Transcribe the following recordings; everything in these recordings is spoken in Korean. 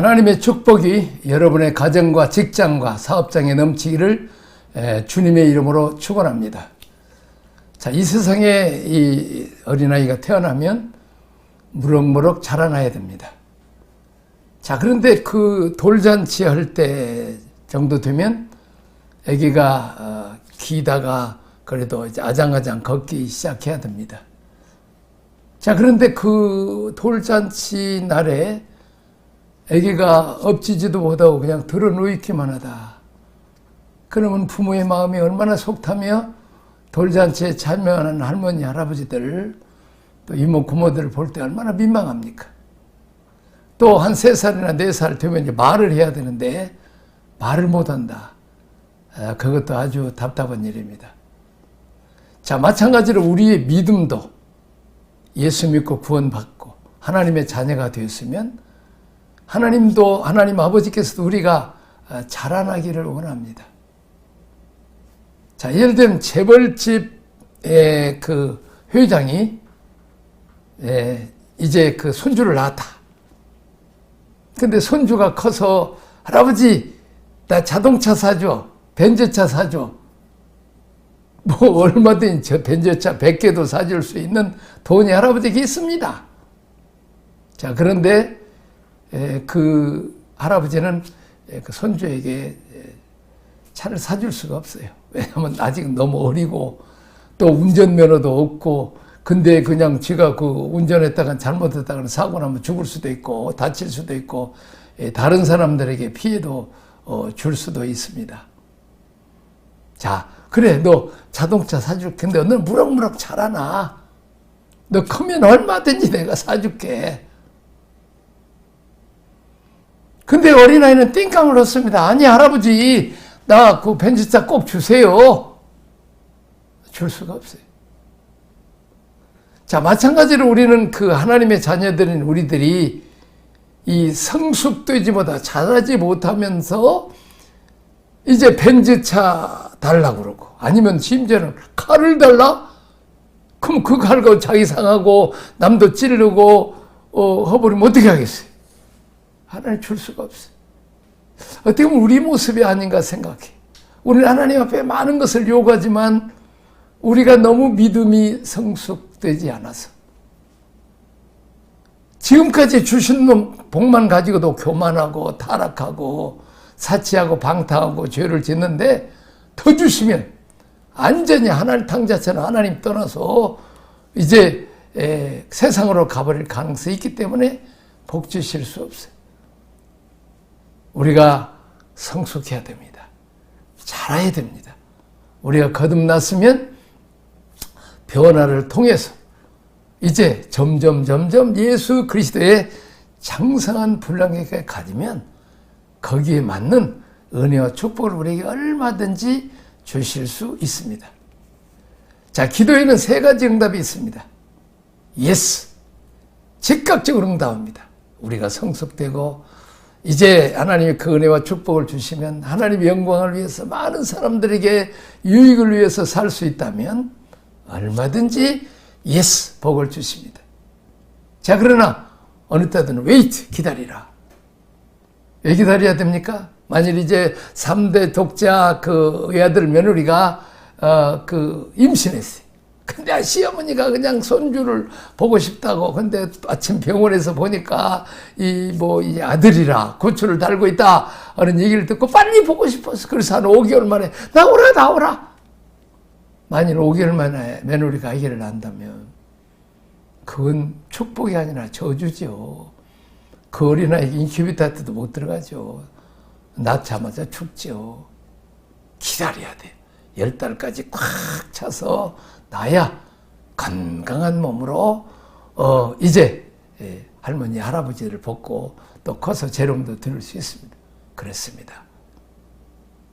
하나님의 축복이 여러분의 가정과 직장과 사업장에 넘치기를 주님의 이름으로 축원합니다. 자, 이 세상에 이 어린아이가 태어나면 무럭무럭 자라나야 됩니다. 자, 그런데 그 돌잔치 할 때 정도 되면 아기가 기다가 그래도 이제 아장아장 걷기 시작해야 됩니다. 자, 그런데 그 돌잔치 날에 아기가 엎지지도 못하고 그냥 들어 누이기만 하다. 그러면 부모의 마음이 얼마나 속타며 돌잔치에 참여하는 할머니, 할아버지들, 또 이모, 고모들을 볼 때 얼마나 민망합니까? 또 한 3살이나 4살 되면 이제 말을 해야 되는데 말을 못한다. 그것도 아주 답답한 일입니다. 자, 마찬가지로 우리의 믿음도 예수 믿고 구원받고 하나님의 자녀가 되었으면 하나님도, 하나님 아버지께서도 우리가 자라나기를 원합니다. 자, 예를 들면 재벌집의 그 회장이 이제 그 손주를 낳았다. 근데 손주가 커서 할아버지 나 자동차 사줘, 벤츠차 사줘. 뭐 얼마든지 저 벤츠차 100개도 사줄 수 있는 돈이 할아버지에게 있습니다. 자, 그런데 그 할아버지는 그 손주에게 차를 사줄 수가 없어요. 왜냐하면 아직 너무 어리고 또 운전면허도 없고, 근데 그냥 지가 그 운전했다가 잘못했다가 사고 나면 죽을 수도 있고 다칠 수도 있고 다른 사람들에게 피해도 줄 수도 있습니다. 자, 그래 너 자동차 사줄게. 근데 너 무럭무럭 자라나. 너 크면 얼마든지 내가 사줄게. 근데 어린아이는 띵깡을 얻습니다. 아니 할아버지 나 그 벤츠차 꼭 주세요. 줄 수가 없어요. 자, 마찬가지로 우리는 그 하나님의 자녀들인 우리들이 이 성숙되지 못하고 자라지 못하면서 이제 벤츠차 달라고 그러고, 아니면 심지어는 칼을 달라? 그럼 그 칼 가지고 자기 상하고 남도 찌르고 허버리면 어떻게 하겠어요? 하나님 줄 수가 없어요. 어떻게 보면 우리 모습이 아닌가 생각해. 우리는 하나님 앞에 많은 것을 요구하지만 우리가 너무 믿음이 성숙되지 않아서 지금까지 주신 복만 가지고도 교만하고 타락하고 사치하고 방탕하고 죄를 짓는데 더 주시면 완전히 하나님 탕자처럼 하나님 떠나서 이제 세상으로 가버릴 가능성이 있기 때문에 복 주실 수 없어요. 우리가 성숙해야 됩니다. 자라야 됩니다. 우리가 거듭났으면 변화를 통해서 이제 점점 예수 그리스도의 장성한 분량에게 가지면 거기에 맞는 은혜와 축복을 우리에게 얼마든지 주실 수 있습니다. 자, 기도에는 3가지 응답이 있습니다. 예스, 즉각적으로 응답합니다. 우리가 성숙되고 이제 하나님이 그 은혜와 축복을 주시면 하나님의 영광을 위해서 많은 사람들에게 유익을 위해서 살 수 있다면 얼마든지 예스, 복을 주십니다. 자, 그러나 어느 때든 웨이트, 기다리라. 왜 기다려야 됩니까? 만일 이제 3대 독자 그 외아들 며느리가 임신했어요. 근데 시어머니가 그냥 손주를 보고 싶다고. 근데 아침 병원에서 보니까 이 아들이라 고추를 달고 있다 하는 얘기를 듣고 빨리 보고 싶어서 그래서 한 5개월 만에 나오라. 만일 5개월 만에 며느리가 아기를 낳는다면 그건 축복이 아니라 저주죠. 그 어린아이 인큐베이터 때도 못 들어가죠. 낳자마자 죽죠. 기다려야 돼. 10달까지 꽉 차서 나야 건강한 몸으로 이제 할머니 할아버지를 돕고 또 커서 재롱도 들을 수 있습니다. 그렇습니다.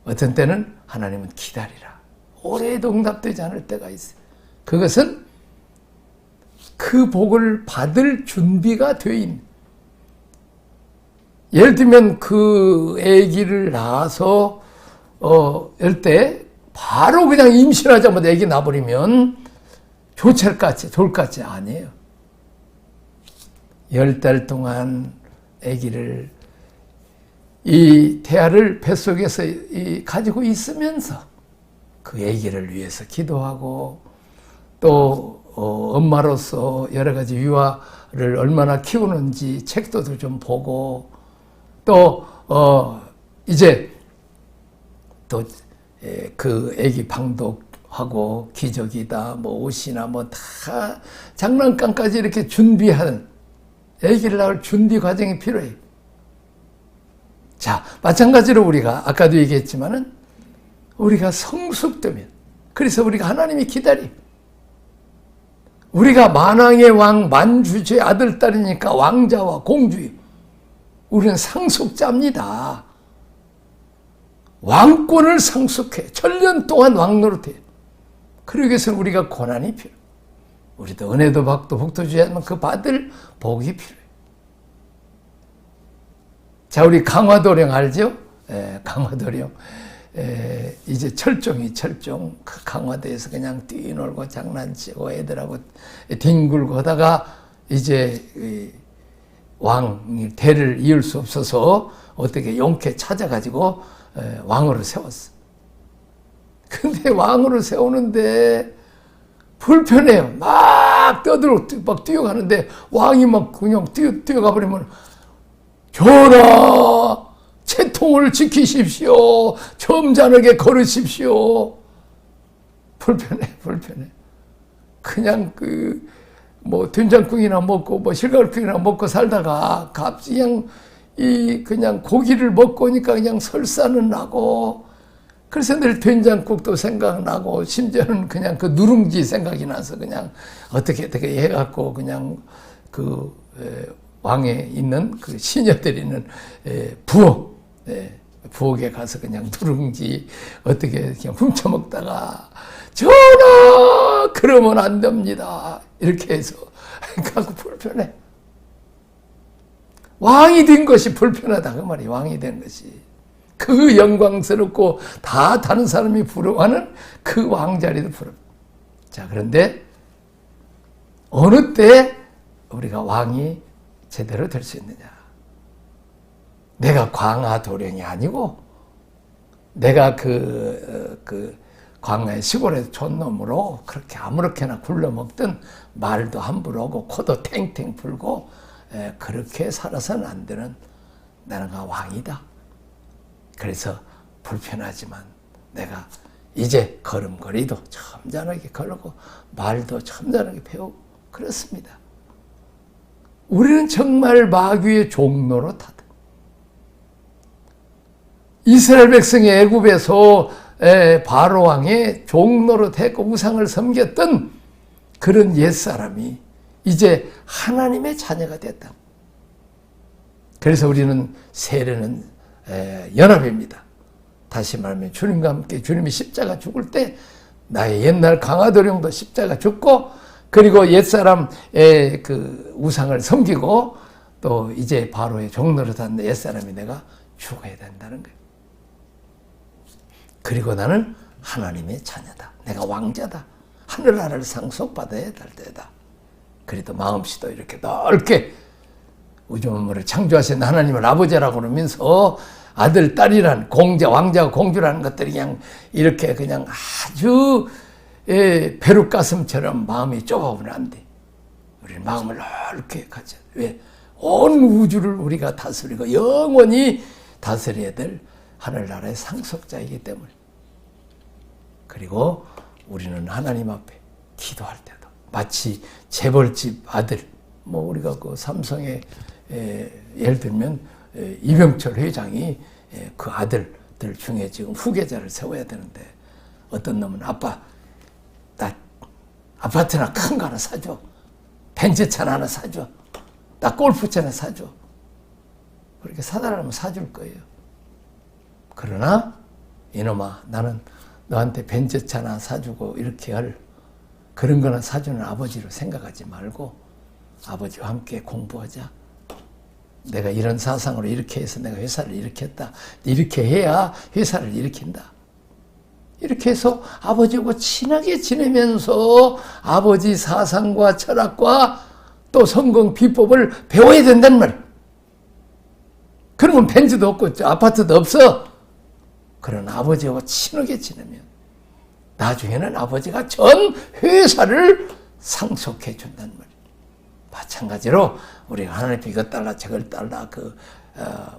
어떤 때는 하나님은 기다리라. 오래도 응답되지 않을 때가 있어요. 그것은 그 복을 받을 준비가 되어 있는. 예를 들면 그 아기를 낳아서 이럴 때 바로 그냥 임신하자마자 아기 낳아버리면 좋을 것 같지 아니에요. 10달 동안 아기를 이 태아를 뱃속에서 가지고 있으면서 그 아기를 위해서 기도하고 또 엄마로서 여러 가지 유아를 얼마나 키우는지 책도 좀 보고 또 이제 또 그 아기 방독하고 기저귀다 뭐 옷이나 뭐 다 장난감까지 이렇게 준비하는 아기를 낳을 준비 과정이 필요해요. 자, 마찬가지로 우리가 아까도 얘기했지만은 우리가 성숙되면 그래서 우리가 하나님이 기다려. 우리가 만왕의 왕 만주주의 아들 딸이니까 왕자와 공주예요. 우리는 상속자입니다. 왕권을 상속해. 천년 동안 왕노릇해. 그러기 위해서는 우리가 고난이 필요해. 우리도 은혜도 받고 복도 주야만 그 받을 복이 필요해. 자, 우리 강화도령 알죠? 강화도령. 이제 철종. 그 강화도에서 그냥 뛰놀고 장난치고 애들하고 뒹굴고 하다가 이제 왕이 대를 이을 수 없어서 어떻게 용케 찾아가지고 왕으로 세웠어. 근데 왕으로 세우는데 불편해요. 막 막 뛰어가는데 왕이 막 그냥 뛰어가 버리면 전하, 채통을 지키십시오. 점잖게 걸으십시오. 불편해. 그냥 뭐 된장국이나 먹고 뭐 실갈국이나 먹고 살다가 그냥 그냥 고기를 먹고 오니까 그냥 설사는 나고 그래서 늘 된장국도 생각나고 심지어는 그냥 그 누룽지 생각이 나서 그냥 어떻게 해갖고 그냥 왕에 있는 그 시녀들이 있는 부엌에 가서 그냥 누룽지 어떻게 그냥 훔쳐먹다가 전하 그러면 안 됩니다. 이렇게 해서 갖고 불편해. 왕이 된 것이 불편하다 그 말이. 왕이 된 것이 그 영광스럽고 다 다른 사람이 부러워하는 그 왕자리도 부러워. 자, 그런데 어느 때 우리가 왕이 제대로 될 수 있느냐? 내가 광화도령이 아니고 내가 그 광야의 시골의 촌놈으로 그렇게 아무렇게나 굴러먹든 말도 함부로 하고 코도 탱탱 불고 그렇게 살아서는 안 되는 나는 왕이다. 그래서 불편하지만 내가 이제 걸음걸이도 점잖하게 걸고 말도 점잖하게 배우고 그렇습니다. 우리는 정말 마귀의 종로로 타다. 이스라엘 백성이 애굽에서 바로 왕의 종로로 됐고 우상을 섬겼던 그런 옛사람이 이제 하나님의 자녀가 됐다. 그래서 우리는 세례는 연합입니다. 다시 말하면 주님과 함께 주님이 십자가 죽을 때 나의 옛날 강화도령도 십자가 죽고 그리고 옛사람의 그 우상을 섬기고 또 이제 바로의 종로로 단 옛사람이 내가 죽어야 된다는 거예요. 그리고 나는 하나님의 자녀다. 내가 왕자다. 하늘나라를 상속받아야 될 때다. 그래도 마음씨도 이렇게 넓게 우주 만물을 창조하신 하나님을 아버지라고 그러면서 아들, 딸이란 공자, 왕자, 공주라는 것들이 그냥 이렇게 그냥 아주 벼룩가슴처럼 마음이 좁아오면 안 돼. 우리는 마음을 넓게 가져. 왜? 온 우주를 우리가 다스리고 영원히 다스려야 될 하늘나라의 상속자이기 때문에. 그리고 우리는 하나님 앞에 기도할 때도 마치 재벌집 아들, 뭐 우리가 그 삼성의 예를 들면 이병철 회장이 그 아들들 중에 지금 후계자를 세워야 되는데 어떤 놈은 아빠 나 아파트나 큰 거 하나 사줘. 벤츠차 하나 사줘. 나 골프차 하나 사줘. 그렇게 사달라면 사줄 거예요. 그러나 이놈아 나는 너한테 벤츠차 하나 사주고 이렇게 할 그런 거나 사주는 아버지로 생각하지 말고 아버지와 함께 공부하자. 내가 이런 사상으로 이렇게 해서 내가 회사를 일으켰다. 이렇게 해야 회사를 일으킨다. 이렇게 해서 아버지하고 친하게 지내면서 아버지 사상과 철학과 또 성공 비법을 배워야 된단 말이에요. 그러면 벤츠도 없고 아파트도 없어. 그런 아버지하고 친하게 지내면 나중에는 아버지가 전 회사를 상속해 준다는 말이에요. 마찬가지로 우리가 하나님 이것 달라 저걸 달라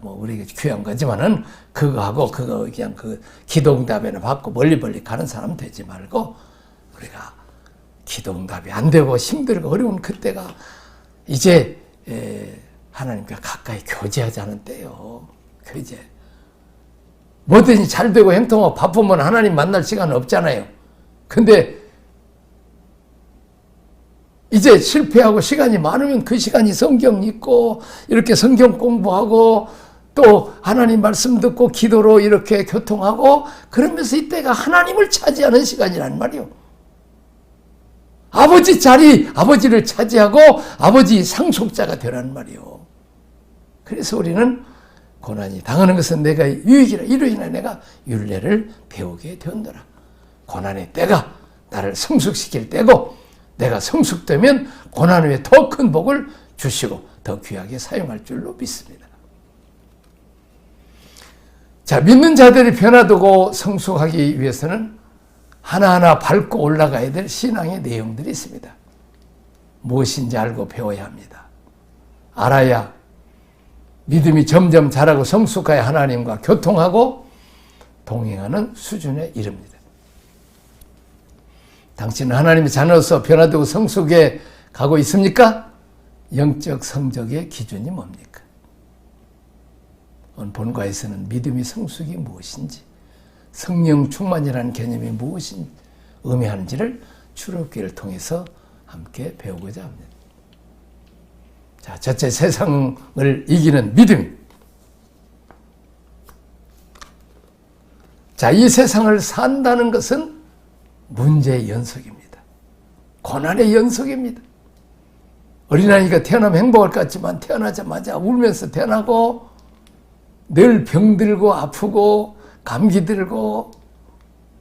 우리가 귀한 거지만은 그거하고 그거 그냥 기도응답에는 받고 멀리 가는 사람 되지 말고 우리가 기도응답이 안 되고 힘들고 어려운 그때가 이제 하나님과 가까이 교제하자는 때요. 교제. 뭐든지 잘 되고 행통하고 바쁘면 하나님 만날 시간은 없잖아요. 근데 이제 실패하고 시간이 많으면 그 시간이 성경 읽고 이렇게 성경 공부하고 또 하나님 말씀 듣고 기도로 이렇게 교통하고 그러면서 이때가 하나님을 차지하는 시간이란 말이에요. 아버지 자리, 아버지를 차지하고 아버지 상속자가 되라는 말이에요. 그래서 우리는 고난이 당하는 것은 내가 유익이라 이로 인해 내가 율례를 배우게 되었노라. 고난의 때가 나를 성숙시킬 때고 내가 성숙되면 고난 후에 더 큰 복을 주시고 더 귀하게 사용할 줄로 믿습니다. 자, 믿는 자들이 변화되고 성숙하기 위해서는 하나하나 밟고 올라가야 될 신앙의 내용들이 있습니다. 무엇인지 알고 배워야 합니다. 알아야 믿음이 점점 자라고 성숙하여 하나님과 교통하고 동행하는 수준에 이릅니다. 당신은 하나님의 자녀로서 변화되고 성숙해 가고 있습니까? 영적 성적의 기준이 뭡니까? 오늘 본과에서는 믿음의 성숙이 무엇인지, 성령 충만이라는 개념이 무엇인 의미하는지를 출애굽기를 통해서 함께 배우고자 합니다. 자, 첫째, 세상을 이기는 믿음. 자, 이 세상을 산다는 것은 문제의 연속입니다. 고난의 연속입니다. 어린아이가 태어나면 행복할 것 같지만 태어나자마자 울면서 태어나고 늘 병들고 아프고 감기 들고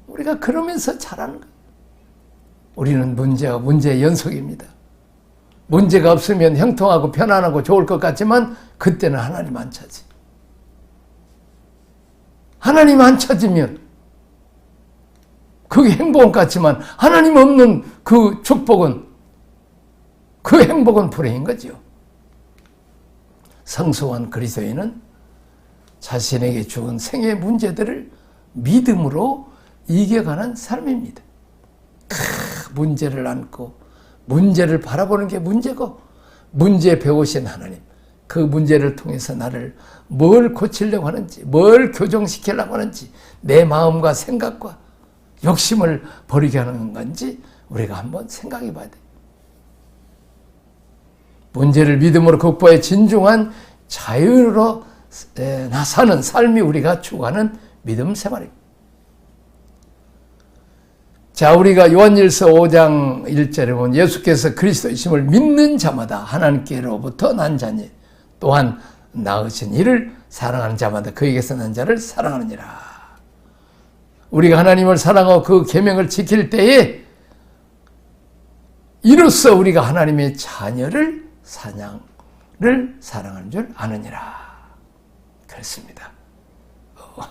우리가 그러면서 자라는 거예요. 우리는 문제와 문제의 연속입니다. 문제가 없으면 형통하고 편안하고 좋을 것 같지만 그때는 하나님 안 찾지. 하나님 안 찾으면 그게 행복은 같지만 하나님 없는 그 축복은 그 행복은 불행인 거죠. 성숙한 그리스도인은 자신에게 죽은 생의 문제들을 믿음으로 이겨가는 사람입니다. 문제를 안고 문제를 바라보는 게 문제고 문제 배우신 하나님 그 문제를 통해서 나를 뭘 고치려고 하는지 뭘 교정시키려고 하는지 내 마음과 생각과 욕심을 버리게 하는 건지 우리가 한번 생각해 봐야 돼요. 문제를 믿음으로 극복해 진중한 자유로 사는 삶이 우리가 추구하는 믿음 생활입니다. 자, 우리가 요한일서 5장 1절에 보면 예수께서 그리스도이심을 믿는 자마다 하나님께로부터 난 자니 또한 낳으신 이를 사랑하는 자마다 그에게서 난 자를 사랑하느니라. 우리가 하나님을 사랑하고 그 계명을 지킬 때에 이로써 우리가 하나님의 자녀를 사랑하는 줄 아느니라. 그렇습니다.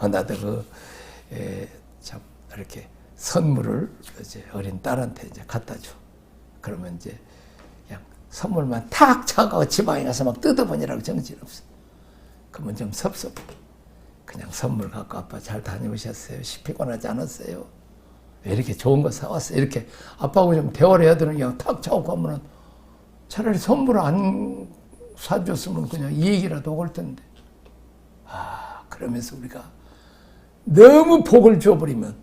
나도 이렇게 선물을 이제 어린 딸한테 이제 갖다 줘. 그러면 이제 그냥 선물만 탁 차가워 지방에 가서 막 뜯어보니라고 정신없어. 그러면 좀 섭섭해. 그냥 선물 갖고 아빠 잘 다녀오셨어요? 피곤하지 않았어요? 왜 이렇게 좋은 거 사왔어요? 이렇게 아빠하고 좀 대화를 해야 되는 게 탁 차고 가면은 차라리 선물 안 사줬으면 그냥 이 얘기라도 올 텐데. 그러면서 우리가 너무 복을 줘버리면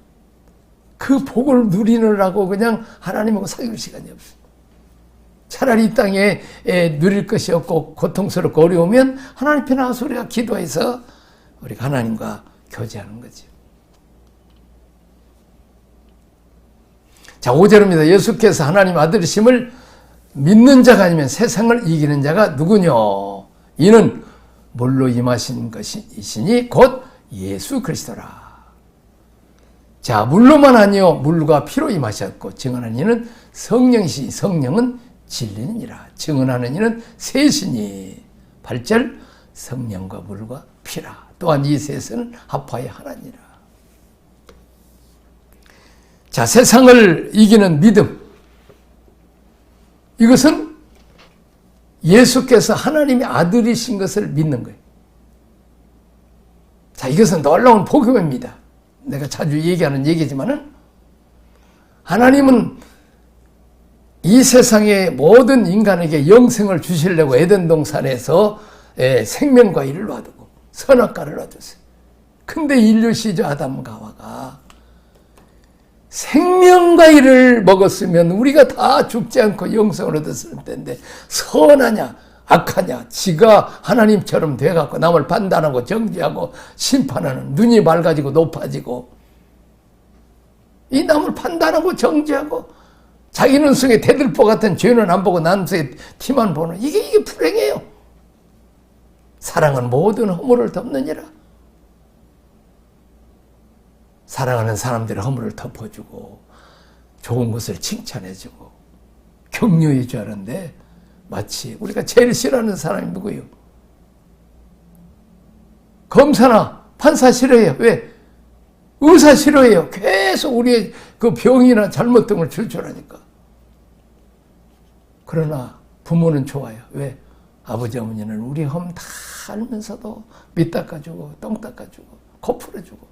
그 복을 누리느라고 그냥 하나님하고 사귈 시간이 없어. 차라리 이 땅에 누릴 것이 없고 고통스럽고 어려우면 하나님 편에 나와서 우리가 기도해서 우리가 하나님과 교제하는 거죠. 자, 5절입니다. 예수께서 하나님 아들이심을 믿는 자가 아니면 세상을 이기는 자가 누구냐? 이는 물로 임하신 것이시니 곧 예수 그리스도라. 자, 물로만 아니요 물과 피로 임하셨고 증언하는 이는 성령이시니 성령은 진리니라. 증언하는 이는 셋이니 8절 성령과 물과 피라. 또한 이 셋은 합하여 하나니라. 자, 세상을 이기는 믿음. 이것은 예수께서 하나님의 아들이신 것을 믿는 거예요. 자, 이것은 놀라운 복음입니다. 내가 자주 얘기하는 얘기지만은 하나님은 이 세상의 모든 인간에게 영생을 주시려고 에덴 동산에서 생명과일을 놔두고 선악과를 놔뒀어요. 근데 인류 시저 아담과 하와가 생명과일을 먹었으면 우리가 다 죽지 않고 영생을 얻었을 텐데 선하냐 악하냐 지가 하나님처럼 돼갖고 남을 판단하고 정죄하고 심판하는 눈이 맑아지고 높아지고 이 남을 판단하고 정죄하고 자기 눈 속에 대들보 같은 죄는 안 보고 남 속에 티만 보는 이게 불행해요. 사랑은 모든 허물을 덮느니라. 사랑하는 사람들의 허물을 덮어주고 좋은 것을 칭찬해주고 격려해 주는데 마치 우리가 제일 싫어하는 사람이 누구예요? 검사나 판사 싫어해요. 왜? 의사 싫어해요. 계속 우리의 그 병이나 잘못 등을 줄줄하니까. 그러나 부모는 좋아요. 왜? 아버지 어머니는 우리 험 다 알면서도 밑 닦아주고 똥 닦아주고 코 풀어주고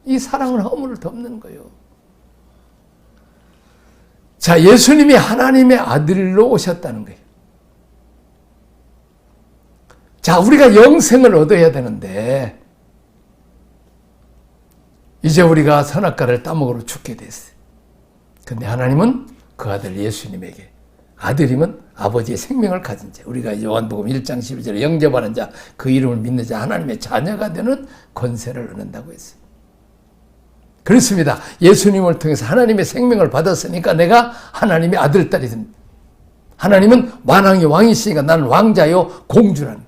이 사랑은 허물을 덮는 거예요. 자, 예수님이 하나님의 아들로 오셨다는 거예요. 자, 우리가 영생을 얻어야 되는데 이제 우리가 선악과를 따먹으러 죽게 됐어요. 근데 하나님은 그 아들 예수님에게 아들이면 아버지의 생명을 가진 자, 우리가 이제 요한복음 1장 12절에 영접하는 자, 그 이름을 믿는 자, 하나님의 자녀가 되는 권세를 얻는다고 했어요. 그렇습니다. 예수님을 통해서 하나님의 생명을 받았으니까 내가 하나님의 아들, 딸이 됩니다. 하나님은 만왕의 왕이시니까 나는 왕자요 공주라는.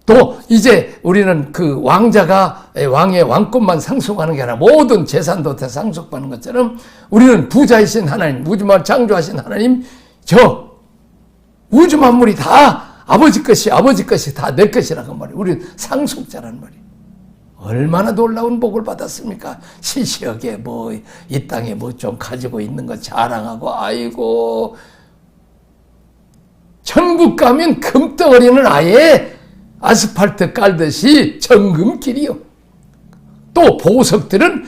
또 이제 우리는 그 왕자가 왕의 왕권만 상속하는 게 아니라 모든 재산도 다 상속받는 것처럼 우리는 부자이신 하나님, 우주만을 창조하신 하나님, 저 우주 만물이 다 아버지 것이 다 내 것이라고 말이에요. 우리는 상속자라는 말이에요. 얼마나 놀라운 복을 받았습니까? 시시하게 뭐 이 땅에 뭐 좀 가지고 있는 거 자랑하고 아이고 천국 가면 금덩어리는 아예 아스팔트 깔듯이 정금길이요. 또 보석들은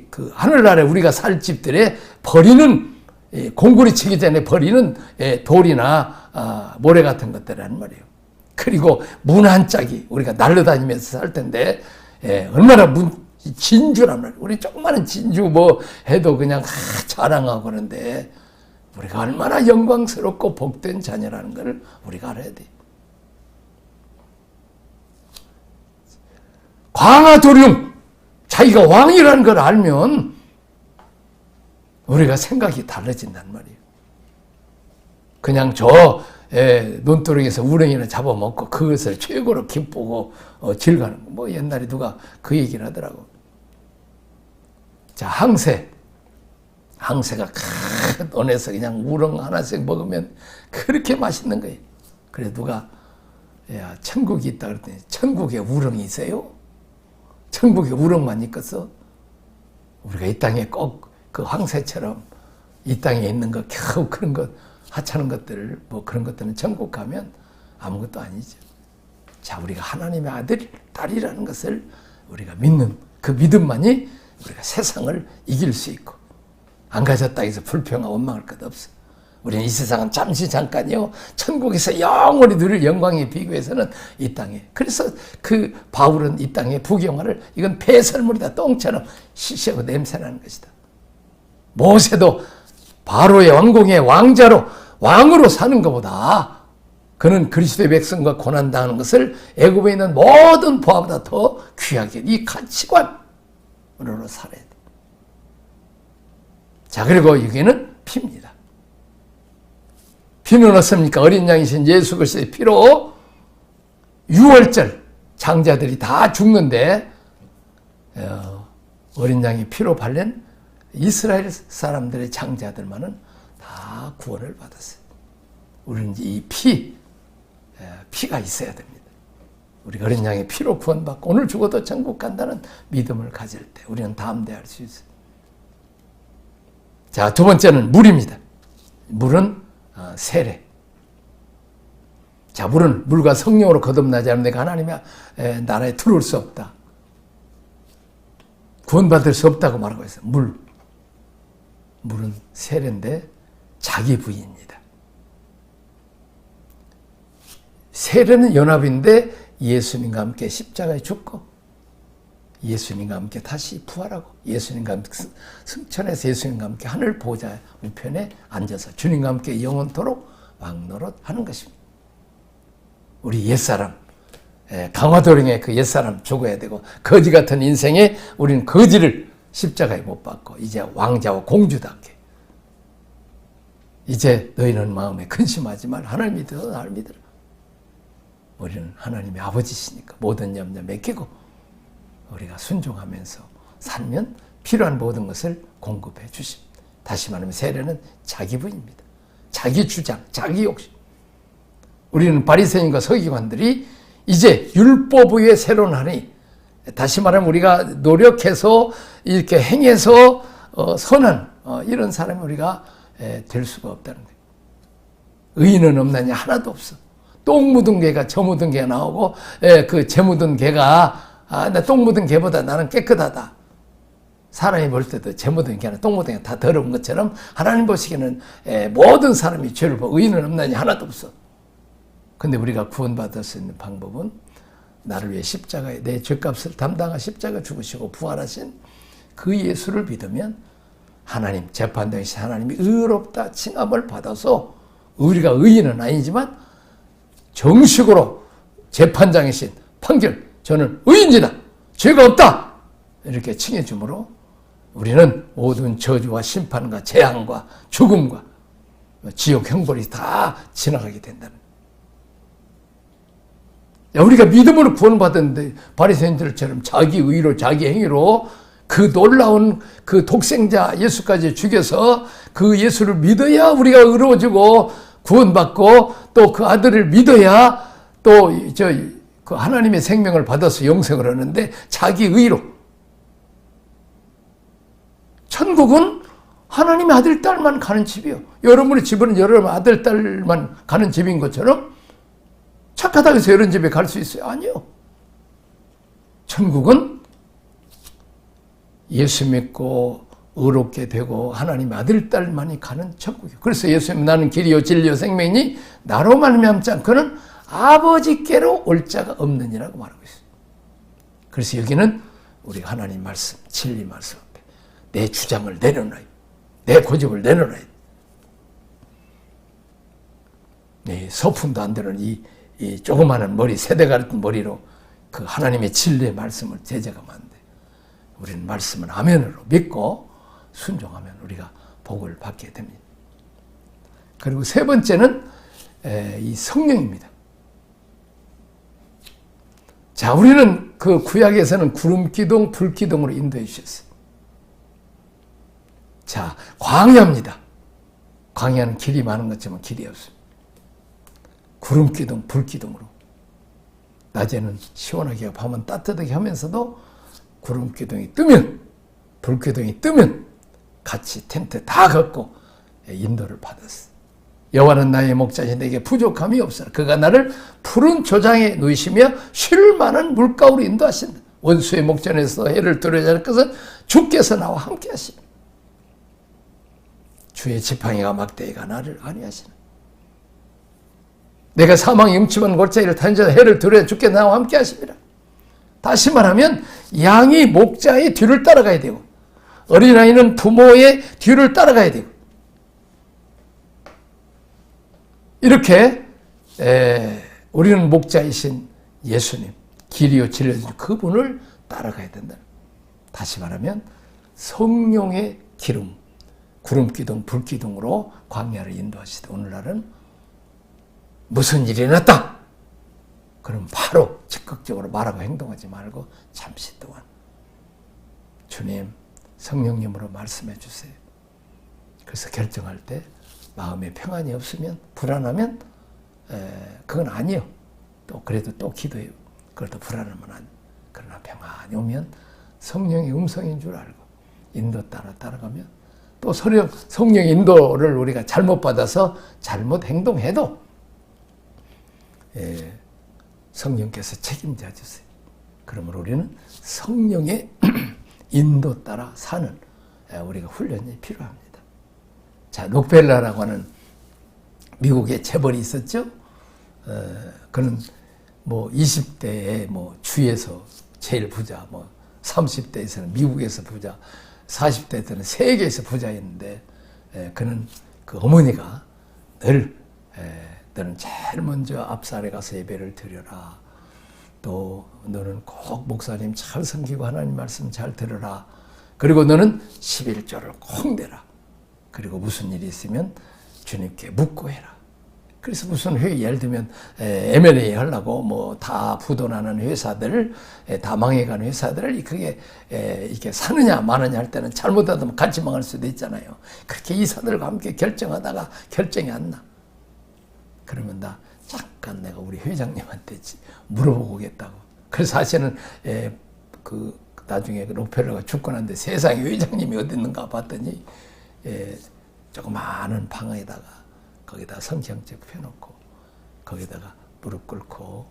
그 하늘나라에 우리가 살 집들에 버리는 공구리 치기 전에 버리는 돌이나 모래 같은 것들이란 말이에요. 그리고 문 한 짝이 우리가 날려다니면서 살 텐데 얼마나 진주란 말이에요. 우리 조그마한 진주 뭐 해도 그냥 자랑하고 그러는데 우리가 얼마나 영광스럽고 복된 자녀라는 걸 우리가 알아야 돼요. 광화도령 자기가 왕이라는 걸 알면 우리가 생각이 달라진단 말이에요. 그냥 저 논두렁에서 우렁이나 잡아먹고 그것을 최고로 기쁘고 즐거는 뭐 옛날에 누가 그 얘기를 하더라고. 자, 항새가 큰 논에서 그냥 우렁 하나씩 먹으면 그렇게 맛있는 거예요. 그래 누가 야 천국이 있다 그랬더니 천국에 우렁이 있어요? 천국에 우렁만 있겠어? 우리가 이 땅에 꼭 그 황새처럼 이 땅에 있는 거 겨우 그런 것 하찮은 것들 뭐 그런 것들은 천국 가면 아무것도 아니죠. 자, 우리가 하나님의 아들, 딸이라는 것을 우리가 믿는 그 믿음만이 우리가 세상을 이길 수 있고 안 가졌다 해서 불평하고 원망할 것 없어. 우리는 이 세상은 잠시 잠깐이요. 천국에서 영원히 누릴 영광에 비교해서는 이 땅에. 그래서 그 바울은 이 땅의 부경화를 이건 폐설물이다. 똥처럼 시시하고 냄새나는 것이다. 모세도 바로의 왕궁의 왕으로 사는 것보다 그는 그리스도의 백성과 고난당하는 것을 애굽에 있는 모든 보화보다 더 귀하게 이 가치관으로 살아야 돼. 자, 그리고 여기는 피입니다. 피는 어떻습니까? 어린 양이신 예수 그리스도의 피로 유월절 장자들이 다 죽는데 어린 양이 피로 발린 이스라엘 사람들의 장자들만은 다 구원을 받았어요. 우리는 이 피가 있어야 됩니다. 우리가 어린 양의 피로 구원받고 오늘 죽어도 천국 간다는 믿음을 가질 때 우리는 담대할 수 있어요. 자, 두 번째는 물입니다. 물은 세례. 자, 물은 물과 성령으로 거듭나지 않으면 내가 하나님의 나라에 들어올 수 없다. 구원받을 수 없다고 말하고 있어요. 물은 세례인데 자기 부인입니다. 세례는 연합인데 예수님과 함께 십자가에 죽고 예수님과 함께 다시 부활하고 예수님과 함께 승천해서 예수님과 함께 하늘 보좌 우편에 앉아서 주님과 함께 영원토록 왕노릇하는 것입니다. 우리 옛사람, 강화도령의 그 옛사람 죽어야 되고 거지 같은 인생에 우리는 거지를 십자가에 못 박고 이제 왕자와 공주답게 이제 너희는 마음에 근심하지 말. 하나님 믿어, 나를 믿으라. 우리는 하나님의 아버지시니까 모든 염려 맡기고 우리가 순종하면서 살면 필요한 모든 것을 공급해 주십니다. 다시 말하면 세례는 자기 부입니다. 자기 주장, 자기 욕심. 우리는 바리새인과 서기관들이 이제 율법의 새로운 하나님, 다시 말하면 우리가 노력해서 이렇게 행해서 선한 이런 사람이 우리가 될 수가 없다는 거예요. 의인은 없나니 하나도 없어. 똥 묻은 개가 저 묻은 개가 나오고 그 재 묻은 개가 나 똥 묻은 개보다 나는 깨끗하다. 사람이 볼 때도 재 묻은 개나 똥 묻은 개 다 더러운 것처럼 하나님 보시기에는 모든 사람이 죄를 보고 의인은 없나니 하나도 없어. 근데 우리가 구원받을 수 있는 방법은 나를 위해 십자가에 내 죄값을 담당한 십자가 죽으시고 부활하신 그 예수를 믿으면 하나님 재판장이신 하나님이 의롭다 칭함을 받아서 우리가 의인은 아니지만 정식으로 재판장이신 판결 저는 의인이다 죄가 없다 이렇게 칭해주므로 우리는 모든 저주와 심판과 재앙과 죽음과 지옥 형벌이 다 지나가게 된다는 우리가 믿음으로 구원받았는데 바리새인들처럼 자기 의로 자기 행위로 그 놀라운 그 독생자 예수까지 죽여서 그 예수를 믿어야 우리가 의로워지고 구원받고 또 그 아들을 믿어야 또 그 하나님의 생명을 받아서 영생을 하는데 자기 의로 천국은 하나님의 아들 딸만 가는 집이요. 여러분의 집은 여러분 아들 딸만 가는 집인 것처럼 착하다고 해서 이런 집에 갈 수 있어요? 아니요. 천국은 예수 믿고 의롭게 되고 하나님의 아들, 딸만이 가는 천국이에요. 그래서 예수님 나는 길이요 진리요 생명이니 나로 말미암지 않고는 아버지께로 올 자가 없느니라고 말하고 있어요. 그래서 여기는 우리가 하나님 말씀, 진리 말씀 앞에 내 주장을 내려놔요. 내 고집을 내려놔요. 네, 소품도 안 되는 이 조그마한 머리, 세대가 같은 머리로 그 하나님의 진리의 말씀을 제자가면 안 돼. 우리는 말씀을 아멘으로 믿고 순종하면 우리가 복을 받게 됩니다. 그리고 세 번째는 이 성령입니다. 자, 우리는 그 구약에서는 구름기둥, 불기둥으로 인도해 주셨어요. 자, 광야입니다. 광야는 길이 많은 것처럼 길이 없습니다. 구름기둥, 불기둥으로. 낮에는 시원하게 밤은 따뜻하게 하면서도 구름기둥이 뜨면, 불기둥이 뜨면 같이 텐트 다 걷고 인도를 받았어. 여호와는 나의 목자시 내게 부족함이 없으라. 그가 나를 푸른 조장에 누이시며 쉴 만한 물가로 인도하신다. 원수의 목전에서 해를 두려워하지 않을 것은 주께서 나와 함께 하시라. 주의 지팡이가 막대기가 나를 안위하시라. 내가 사망의 음침한 골짜기를 다니자 해를 두려워 주께 나와 함께 하시리라. 다시 말하면 양이 목자의 뒤를 따라가야 되고 어린아이는 부모의 뒤를 따라가야 되고 이렇게 우리는 목자이신 예수님 길이요 진리요 그분을 따라가야 된다. 다시 말하면 성령의 기름 구름기둥 불기둥으로 광야를 인도하시되 오늘날은 무슨 일이 났다. 그럼 바로 즉각적으로 말하고 행동하지 말고 잠시 동안 주님 성령님으로 말씀해 주세요. 그래서 결정할 때 마음에 평안이 없으면 불안하면 그건 아니요. 또 그래도 또 기도해요. 그것도 불안하면 그러나 평안이 오면 성령의 음성인 줄 알고 인도 따라가면 또 성령의 인도를 우리가 잘못 받아서 잘못 행동해도 성령께서 책임져 주세요. 그러므로 우리는 성령의 인도 따라 사는 우리가 훈련이 필요합니다. 자, 록펠러라고 하는 미국의 재벌이 있었죠. 그는 뭐 20대에 뭐 주에서 제일 부자, 뭐 30대에서는 미국에서 부자, 40대 때는 세계에서 부자였는데 그는 그 어머니가 늘 너는 제일 먼저 앞살에 가서 예배를 드려라. 또 너는 꼭 목사님 잘 섬기고 하나님 말씀 잘 들어라. 그리고 너는 11조를 꼭 내라. 그리고 무슨 일이 있으면 주님께 묻고 해라. 그래서 무슨 회의, 예를 들면 M&A 하려고 뭐 다 부도나는 회사들, 다 망해가는 회사들을 그게 이렇게 사느냐 마느냐 할 때는 잘못하면 같이 망할 수도 있잖아요. 그렇게 이사들과 함께 결정하다가 결정이 안 나. 그러면 나 잠깐 내가 우리 회장님한테 물어보고 오겠다고. 그래서 사실은 그 나중에 록펠러가 죽고 난데 세상에 회장님이 어디 있는가 봤더니 조그마한 방에다가 거기다 성경책 펴놓고 거기다가 무릎 꿇고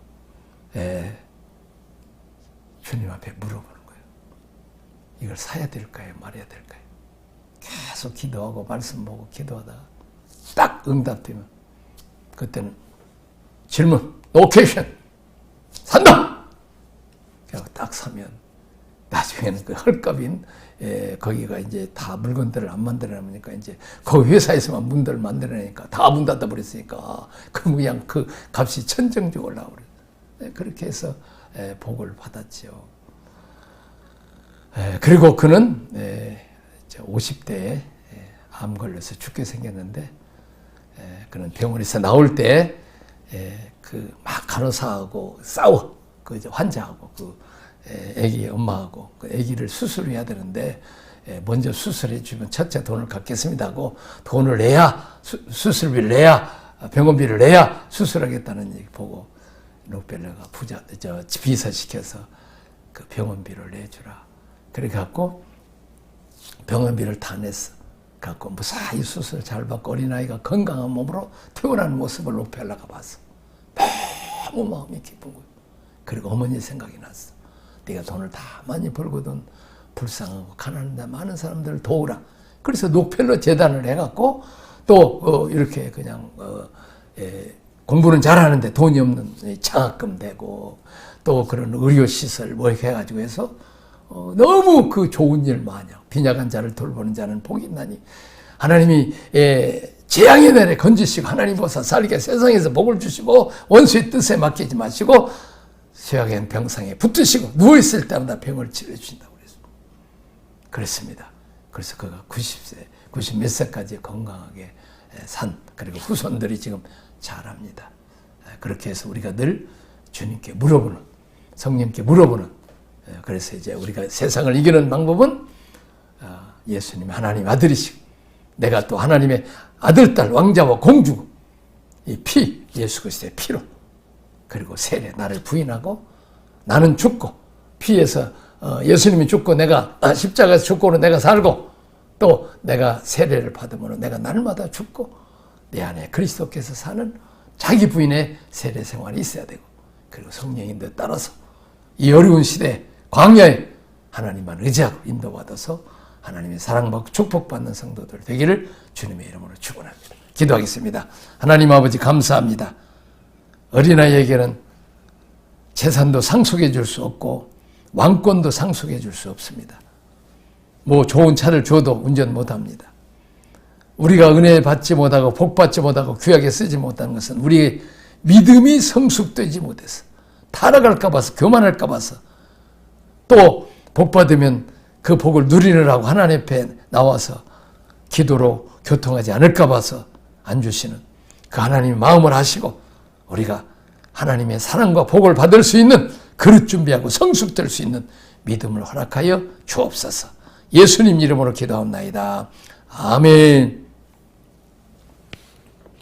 주님 앞에 물어보는 거예요. 이걸 사야 될까요? 말아야 될까요? 계속 기도하고 말씀 보고 기도하다가 딱 응답되면 그때는 질문, 노케이션, 산다! 그래서 딱 사면 나중에는 그 헐값인 거기가 이제 다 물건들을 안 만들어내니까 이제 그 회사에서만 문들을 만들어내니까 다 문 닫아 버렸으니까 그냥 그 값이 천정적 올라오고 그렇게 해서 복을 받았죠. 그리고 그는 50대에 암 걸려서 죽게 생겼는데 그는 병원에서 나올 때 그 막 간호사하고 싸워 그 이제 환자하고 그 아기 엄마하고 그 아기를 수술해야 되는데 먼저 수술해 주면 첫째 돈을 갚겠습니다 하고 돈을 내야 수술비를 내야 병원비를 내야 수술하겠다는 얘기 보고 록펠러가 비서시켜서 그 병원비를 내주라. 그래 갖고 병원비를 다 냈어. 갖고 무사히 수술 잘 받고 어린아이가 건강한 몸으로 퇴원하는 모습을 록펠러가 봤어. 너무 마음이 기쁜 거예요. 그리고 어머니 생각이 났어. 네가 돈을 다 많이 벌거든 불쌍하고 가난한데 많은 사람들을 도우라. 그래서 록펠러 재단을 해갖고 또 이렇게 그냥 공부는 잘하는데 돈이 없는 장학금 되고 또 그런 의료시설 뭐 이렇게 해가지고 해서 너무 그 좋은 일 마냥 빈약한 자를 돌보는 자는 복이 있나니 하나님이 재앙의 날에 건지시고 하나님 보사 살게 세상에서 복을 주시고 원수의 뜻에 맡기지 마시고 쇠약한 병상에 붙으시고 누워있을 때마다 병을 치료해주신다고 그랬습니다. 그래서 그가 90세, 90 몇 세까지 건강하게 산 그리고 후손들이 지금 잘합니다. 그렇게 해서 우리가 늘 주님께 물어보는 성령께 물어보는 그래서 이제 우리가 세상을 이기는 방법은 예수님 하나님 아들이시고 내가 또 하나님의 아들, 딸, 왕자와 공주고 이 피, 예수 그리스도의 피로 그리고 세례 나를 부인하고 나는 죽고 피에서 예수님이 죽고 내가 십자가에서 죽고는 내가 살고 또 내가 세례를 받으면 내가 날마다 죽고 내 안에 그리스도께서 사는 자기 부인의 세례 생활이 있어야 되고 그리고 성령인도에 따라서 이 어려운 시대에 광야에 하나님만 의지하고 인도받아서 하나님의 사랑받고 축복받는 성도들 되기를 주님의 이름으로 축원합니다. 기도하겠습니다. 하나님 아버지 감사합니다. 어린아이에게는 재산도 상속해 줄 수 없고 왕권도 상속해 줄 수 없습니다. 뭐 좋은 차를 줘도 운전 못합니다. 우리가 은혜 받지 못하고 복 받지 못하고 귀하게 쓰지 못하는 것은 우리의 믿음이 성숙되지 못해서 타락할까 봐서 교만할까 봐서 또 복 받으면 그 복을 누리느라고 하나님 앞에 나와서 기도로 교통하지 않을까 봐서 안 주시는 그 하나님의 마음을 아시고 우리가 하나님의 사랑과 복을 받을 수 있는 그릇 준비하고 성숙될 수 있는 믿음을 허락하여 주옵소서. 예수님 이름으로 기도합나이다. 아멘.